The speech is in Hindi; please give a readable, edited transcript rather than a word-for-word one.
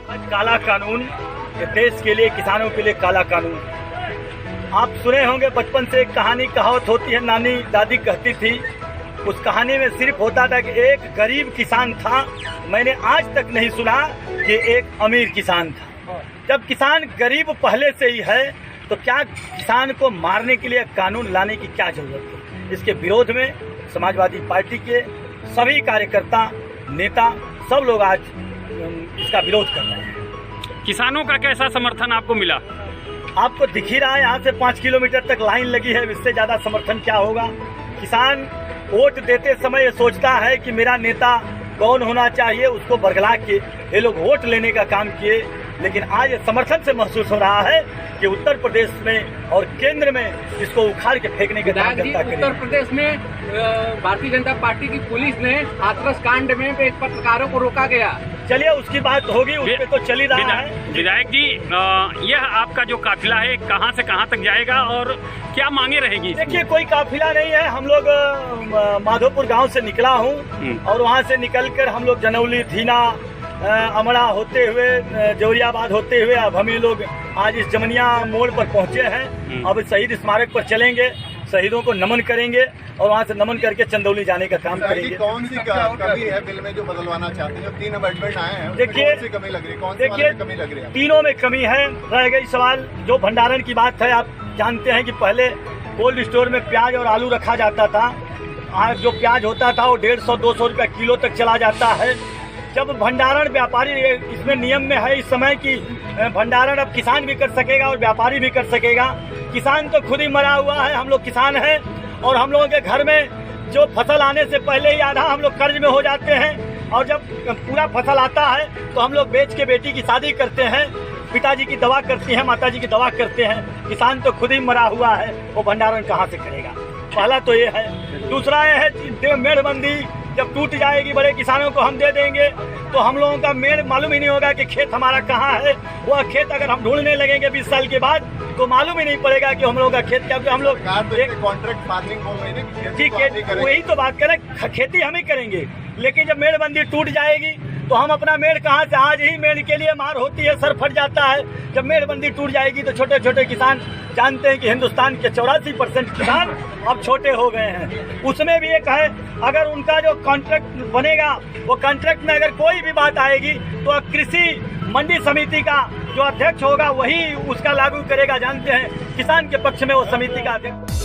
आज काला कानून, ये देश के लिए, किसानों के लिए काला कानून। आप सुने होंगे बचपन से एक कहानी कहावत होती है, नानी दादी कहती थी। उस कहानी में सिर्फ होता था कि एक गरीब किसान था। मैंने आज तक नहीं सुना कि एक अमीर किसान था। जब किसान गरीब पहले से ही है तो क्या किसान को मारने के लिए कानून लाने की क्या जरूरत है। इसके विरोध में समाजवादी पार्टी के सभी कार्यकर्ता, नेता, सब लोग आज इसका विरोध कर रहे हैं। किसानों का कैसा समर्थन आपको मिला? आपको दिख ही रहा है, यहाँ से 5 किलोमीटर तक लाइन लगी है। इससे ज्यादा समर्थन क्या होगा। किसान वोट देते समय ये सोचता है कि मेरा नेता कौन होना चाहिए, उसको बरगला के ये लोग वोट लेने का काम किए। लेकिन आज समर्थन से महसूस हो रहा है कि उत्तर प्रदेश में और केंद्र में इसको उखाड़ के फेंकने के काम जनता करेगी। उत्तर प्रदेश में भारतीय जनता पार्टी की पुलिस ने हाथरस कांड में पत्रकारों को रोका गया। चलिए उसकी बात होगी, उस पे तो चल ही रहा है। विधायक जी, यह आपका जो काफिला है कहां से कहां तक जाएगा और क्या मांगे रहेगी? देखिए, कोई काफिला नहीं है। हम लोग माधोपुर गांव से निकला हूं और वहां से निकलकर हम लोग जनौली, धीना, अमड़ा होते हुए, जौरियाबाद होते हुए अब हम ये लोग आज इस जमनिया मोड़ पर पहुंचे हैं। अब शहीद स्मारक पर चलेंगे, शहीदों को नमन करेंगे और वहां से नमन करके चंदौली जाने का काम करेंगे। कौन सी कमी है बिल में जो बदलवाना चाहते हैं? जब 3 अमेंडमेंट आए हैं, देखिए कौन सी कमी लग रही है? कौन सी कमी लग रही है? तीनों में कमी है। रह गई सवाल जो भंडारण की बात है। आप जानते हैं कि पहले कोल्ड स्टोर में प्याज और आलू रखा जाता था। आज जो प्याज होता था वो 150-200 रुपया किलो तक चला जाता है। जब भंडारण व्यापारी, इसमें नियम में है इस समय कि भंडारण अब किसान भी कर सकेगा और व्यापारी भी कर सकेगा। किसान तो खुद ही मरा हुआ है। हम लोग किसान हैं और हम लोगों के घर में जो फसल आने से पहले ही आधा हम लोग कर्ज में हो जाते हैं और जब पूरा फसल आता है तो हम लोग बेच के बेटी की शादी करते हैं, पिताजी की दवा करती हैं, माताजी की दवा करते हैं। किसान तो खुद ही मरा हुआ है, वो भंडारण कहाँ से करेगा? पहला तो ये है। दूसरा ये है मेड़बंदी जब टूट जाएगी, बड़े किसानों को हम दे देंगे तो हम लोगों का मेड़ मालूम ही नहीं होगा कि खेत हमारा कहाँ है। वह खेत अगर हम ढूंढने लगेंगे 20 साल के बाद तो मालूम ही नहीं पड़ेगा कि हम लोगों का खेत क्या। हम लोग कॉन्ट्रैक्ट फार्मिंग बोल रहे हैं, ठीक है, वही तो बात करें, खेती हम ही करेंगे। लेकिन जब मेड़बंदी टूट जाएगी तो हम अपना मेड़ कहाँ से? आज ही मेड़ के लिए मार होती है, सर फट जाता है। जब मेड़बंदी टूट जाएगी तो छोटे छोटे किसान, जानते हैं कि हिंदुस्तान के 84% किसान अब छोटे हो गए हैं। उसमें भी एक है, अगर उनका जो कॉन्ट्रैक्ट बनेगा, वो कॉन्ट्रैक्ट में अगर कोई भी बात आएगी तो कृषि मंडी समिति का जो अध्यक्ष होगा वही उसका लागू करेगा। जानते हैं किसान के पक्ष में वो समिति का अध्यक्ष